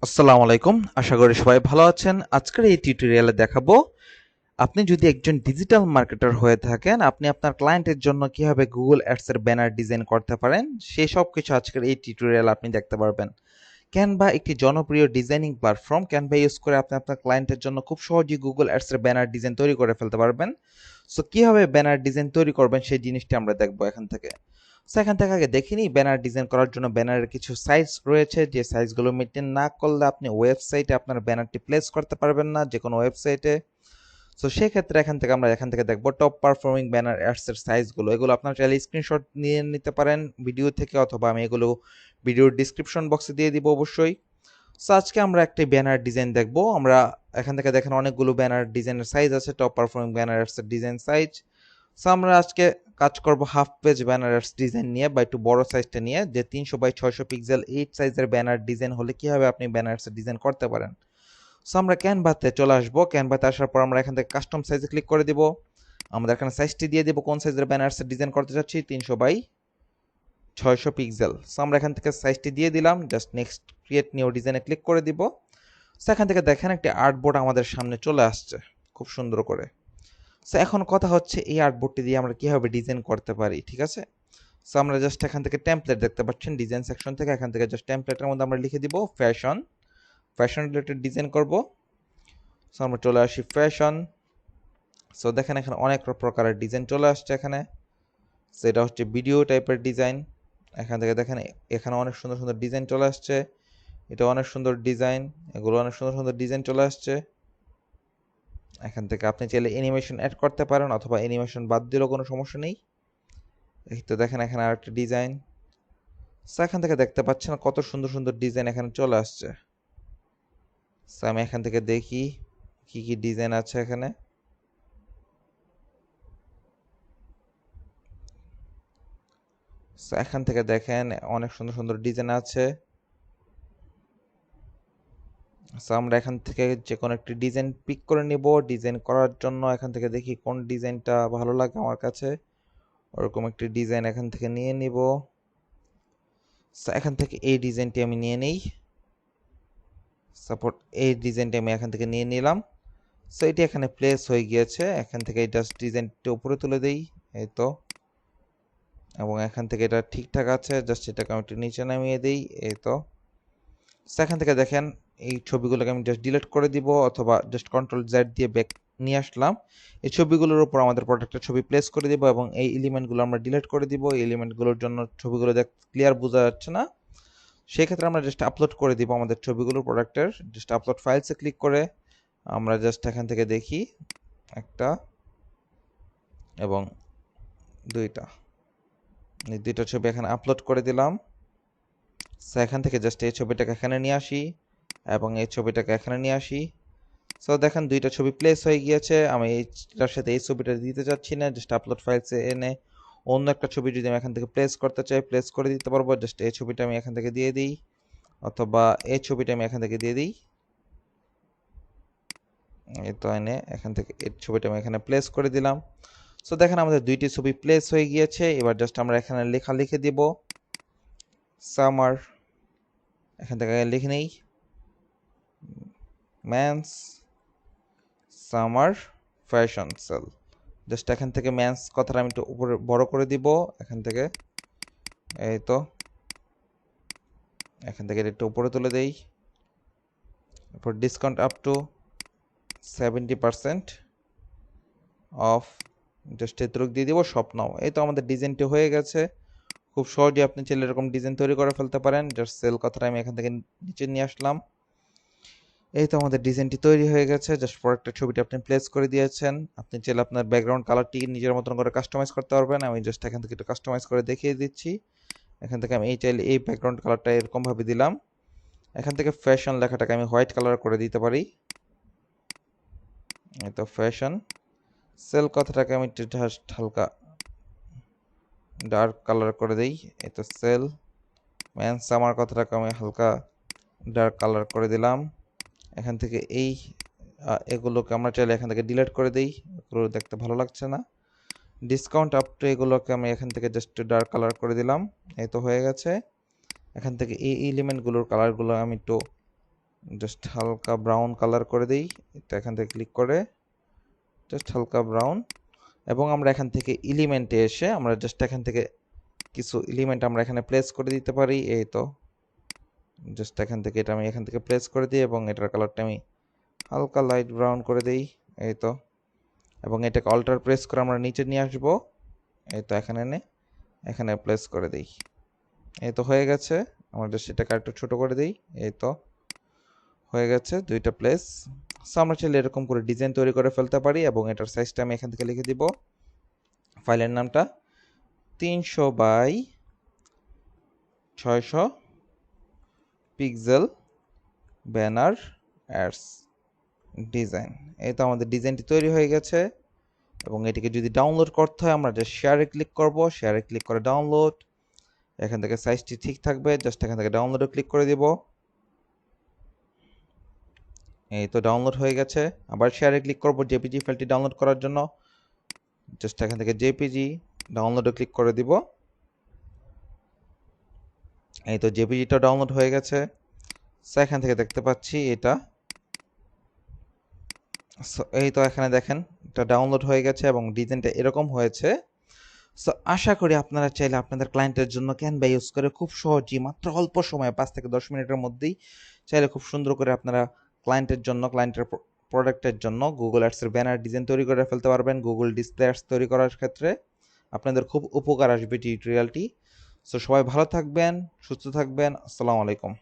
আসসালামু আলাইকুম। আশা করি সবাই ভালো আছেন। আজকের এই টিউটোরিয়ালে দেখাবো আপনি যদি একজন ডিজিটাল মার্কেটার হয়ে থাকেন, আপনি আপনার ক্লায়েন্টের জন্য কিভাবে গুগল অ্যাডস এর ব্যানার ডিজাইন করতে পারেন, সেই সব কিছু আজকের এই টিউটোরিয়ালে আপনি দেখতে পারবেন। ক্যানভা একটি জনপ্রিয় ডিজাইনিং প্ল্যাটফর্ম। ক্যানভা ইউজ করে আপনি আপনার ক্লায়েন্টের জন্য খুব সহজেই গুগল অ্যাডস এর ব্যানার ডিজাইন তৈরি করে ফেলতে পারবেন। সো কিভাবে ব্যানার ডিজাইন তৈরি করবেন সেই জিনিসটি আমরা দেখবো এখান থেকে। সো এখান থেকে আগে দেখে নিই ব্যানার ডিজাইন করার জন্য ব্যানারের কিছু সাইজ রয়েছে, যে সাইজগুলো মেনটেন না করলে আপনি ওয়েবসাইটে আপনার ব্যানারটি প্লেস করতে পারবেন না, যে কোনো ওয়েবসাইটে। সো সেক্ষেত্রে আমরা এখান থেকে দেখবো টপ পারফর্মিং ব্যানার অ্যাডস এর সাইজগুলো। এগুলো আপনারা চাইলে স্ক্রিনশট নিয়ে নিতে পারেন ভিডিও থেকে, অথবা আমি এগুলো ভিডিওর ডিসক্রিপশন বক্সে দিয়ে দিব অবশ্যই। সো আজকে আমরা একটি ব্যানার ডিজাইন দেখবো। আমরা এখান থেকে দেখেন অনেকগুলো ব্যানার ডিজাইনের সাইজ আছে, টপ পারফর্মিং ব্যানার অ্যাডস এর ডিজাইন সাইজ। সো আমরা আজকে কাজ করব half page banner ads design নিয়ে, বা একটু বড় সাইজটা নিয়ে, যে 300 বাই 600 পিক্সেল 8 সাইজের ব্যানার ডিজাইন হলে কিভাবে আপনি ব্যানার অ্যাডস ডিজাইন করতে পারেন। সো আমরা ক্যানভাতে চলে আসবো। ক্যানভাতে আসার পর আমরা এখান থেকে কাস্টম সাইজে ক্লিক করে দিব। আমরা এখানে সাইজটি দিয়ে দিব, কোন সাইজের ব্যানার অ্যাডস ডিজাইন করতে চাচ্ছি, 300 বাই 600 পিক্সেল। সো আমরা এখান থেকে সাইজটি দিয়ে দিলাম, জাস্ট নেক্সট ক্রিয়েট নিউ ডিজাইনে ক্লিক করে দিব। সো এখান থেকে দেখেন একটি আর্টবোর্ড আমাদের সামনে চলে আসছে খুব সুন্দর করে। সো এখন কথা হচ্ছে এই আর্টবোর্ডটি দিয়ে আমরা কিভাবে ডিজাইন করতে পারি, ঠিক আছে। সো আমরা জাস্ট এখান থেকে টেমপ্লেট দেখতে পাচ্ছেন ডিজাইন সেকশন থেকে, এখান থেকে জাস্ট টেমপ্লেটের মধ্যে আমরা লিখে দিব ফ্যাশন রিলেটেড ডিজাইন করব। সো আমরা চলে আসি ফ্যাশন। সো দেখেন এখানে অনেক প্রকারের ডিজাইন চলে আসছে এখানে। সেটা হচ্ছে ভিডিও টাইপের ডিজাইন। এখান থেকে দেখেন এখানে অনেক সুন্দর সুন্দর ডিজাইন চলে আসছে। এটা অনেক সুন্দর ডিজাইন, এগুলো অনেক সুন্দর সুন্দর ডিজাইন চলে আসছে। এখান থেকে আপনি চাইলে অ্যানিমেশন অ্যাড করতে পারেন, অথবা অ্যানিমেশন বাদ দিলেও কোনো সমস্যা নেই। এই তো দেখেন এখানে আরেকটা ডিজাইন। সো এখান থেকে দেখতে পাচ্ছেন কত সুন্দর সুন্দর ডিজাইন এখানে চলে আসছে। সো আমি এখান থেকে দেখি কি কি ডিজাইন আছে এখানে। সো এখান থেকে দেখেন অনেক সুন্দর সুন্দর ডিজাইন আছে। সো আমরা এখান থেকে যে কোনো একটি ডিজাইন পিক করে নিব। ডিজাইন করার জন্য এখান থেকে দেখি কোন ডিজাইনটা ভালো লাগে আমার কাছে, ওরকম একটি ডিজাইন এখান থেকে নিয়ে নিব। সো এখান থেকে এই ডিজাইনটি আমি নিয়ে নেই। সাপোর্ট এই ডিজাইনটি আমি এখান থেকে নিয়ে নিলাম। সো এটি এখানে প্লেস হয়ে গিয়েছে। এখান থেকে এই জাস্ট ডিজাইনটি উপরে তুলে দেই, এই তো। এবং এখান থেকে এটা ঠিকঠাক আছে, জাস্ট এটাকে আমি একটু নিচে নামিয়ে দিই, এই তো। সো এখান থেকে দেখেন এই ছবিগুলোকে আমি জাস্ট ডিলিট করে দিব, অথবা জাস্ট কন্ট্রোল জেড দিয়ে ব্যাক নিয়ে আসলাম। এই ছবিগুলোর উপর আমাদের প্রোডাক্টের ছবি প্লেস করে দিব, এবং এই এলিমেন্টগুলো আমরা ডিলিট করে দিব। এই এলিমেন্টগুলোর জন্য ছবিগুলো ক্লিয়ার বোঝা যাচ্ছে না, সেই ক্ষেত্রে আমরা জাস্ট আপলোড করে দিব আমাদের ছবিগুলো প্রোডাক্টের। জাস্ট আপলোড ফাইলসে ক্লিক করে আমরা জাস্ট এখান থেকে দেখি একটা এবং দুইটা, এই দুইটা ছবি এখানে আপলোড করে দিলাম। সো এখান থেকে জাস্ট এই ছবিটাকে এখানে নিয়ে আসি, এবং এই ছবিটাকে এখানে নিয়ে আসি। সো দেখেন দুইটা ছবি প্লেস হয়ে গিয়েছে। আমি এইটার সাথে এই ছবিটা দিতে চাচ্ছি না, জাস্ট আপলোড ফাইলসে এনে অন্য একটা ছবি যদি আমি এখান থেকে প্লেস করতে চাই, প্লেস করে দিতে পারবো। জাস্ট এই ছবিটা আমি এখান থেকে দিয়ে দিই, অথবা এই ছবিটা আমি এখান থেকে দিয়ে দিই, এই তো এনে এখান থেকে এই ছবিটা আমি এখানে প্লেস করে দিলাম। সো দেখেন আমাদের দুইটি ছবি প্লেস হয়ে গিয়েছে। এবার জাস্ট আমরা এখানে লেখা লিখে দিব, সামার। এখান থেকে লিখে নেই men's summer fashion sale. Just এখান থেকে ম্যানস কথাটা আমি একটু উপরে বড় করে দিব এখান থেকে, এই তো। এখান থেকে একটু উপরে তুলে দেই। এরপর discount up to 70% of, just এতটুকু দিয়ে দিব, শপ নাও। এই তো আমাদের ডিজাইনটি হয়ে গেছে। খুব সহজে আপনি চাইলে এরকম ডিজাইন তৈরি করে ফেলতে পারেন। জাস্ট সেল কথাটা আমি এখান থেকে নিচে নিয়ে আসলাম। এই তো আমাদের ডিজাইনটি তৈরি হয়ে গেছে। জাস্ট প্রোডাক্টের ছবিটি আপনি প্লেস করে দিয়েছেন। আপনি চাইলে আপনার ব্যাকগ্রাউন্ড কালারটি নিজের মতন করে কাস্টমাইজ করতে পারবেন। আমি জাস্ট এখান থেকে একটু কাস্টমাইজ করে দেখিয়ে দিচ্ছি। এখান থেকে আমি চাইলে এই ব্যাকগ্রাউন্ড কালারটা এরকমভাবে দিলাম। এখান থেকে ফ্যাশন লেখাটাকে আমি হোয়াইট কালার করে দিতে পারি, এই তো ফ্যাশন। সেল কথাটাকে আমি একটু জাস্ট হালকা ডার্ক কালার করে দিই, এই তো সেল। ম্যান সামার কথাটাকে আমি হালকা ডার্ক কালার করে দিলাম। এখান থেকে এগুলোকে আমরা চাইলে এখান থেকে ডিলিট করে দিই, এগুলো দেখতে ভালো লাগছে না। ডিসকাউন্ট আপ টু এগুলোকে আমি এখান থেকে জাস্ট ডার্ক কালার করে দিলাম, এই তো হয়ে গেছে। এখান থেকে এই এলিমেন্টগুলোর কালারগুলো আমি একটু জাস্ট হালকা ব্রাউন কালার করে দিই। এটা এখান থেকে ক্লিক করে জাস্ট হালকা ব্রাউন, এবং আমরা এখান থেকে এলিমেন্টে এসে আমরা জাস্ট এখান থেকে কিছু এলিমেন্ট আমরা এখানে প্লেস করে দিতে পারি। এই তো জাস্ট এখান থেকে এটা আমি এখান থেকে প্লেস করে দিই এবং এটার কালারটা আমি হালকা লাইট ব্রাউন করে দিই। এই তো, এবং এটাকে অল্টার প্রেস করে আমরা নিচে নিয়ে আসবো। এই তো এখানে এনে এখানে প্লেস করে দিই। এই তো হয়ে গেছে। আমরা জাস্ট এটাকে একটু ছোট করে দিই। এই তো হয়ে গেছে দুইটা প্লেস। সো আমরা চাইলে এরকম করে ডিজাইন তৈরি করে ফেলতে পারি, এবং এটার সাইজটা আমি এখান থেকে লিখে দিব। ফাইলের নামটা 300 by 600 pixel banner ads design. এই তো আমাদের ডিজাইনটি তৈরি হয়ে গেছে, এবং এটিকে যদি ডাউনলোড করতে হয় আমরা জাস্ট শেয়ারে ক্লিক করব। শেয়ারে ক্লিক করে ডাউনলোড, এখান থেকে সাইজটি ঠিক থাকবে, জাস্ট এখান থেকে ডাউনলোডে ক্লিক করে দিব। এই তো ডাউনলোড হয়ে গেছে। আবার শেয়ারে ক্লিক করব জেপিজি ফাইলটি ডাউনলোড করার জন্য, জাস্ট এখান থেকে জেপিজি ডাউনলোডে ক্লিক করে দিব। এই তো জেপিজিটা ডাউনলোড হয়ে গেছে। সো এখান থেকে দেখতে পাচ্ছি এটা। সো এই তো এখানে দেখেন এটা ডাউনলোড হয়ে গেছে এবং ডিজাইনটা এরকম হয়েছে। সো আশা করি আপনারা চাইলে আপনাদের ক্লায়েন্টের জন্য ক্যানভা ইউজ করে খুব সহজেই মাত্র অল্প সময়ে 5 থেকে 10 মিনিটের মধ্যেই চাইলে খুব সুন্দর করে আপনারা ক্লায়েন্টের জন্য, ক্লায়েন্টের প্রোডাক্টের জন্য গুগল অ্যাডসের ব্যানার ডিজাইন তৈরি করে ফেলতে পারবেন। গুগল ডিসপ্লে অ্যাডস তৈরি করার ক্ষেত্রে আপনাদের খুব উপকার আসবে টিউটোরিয়ালটি। সো সবাই ভালো থাকবেন, সুস্থ থাকবেন। আসসালামু আলাইকুম।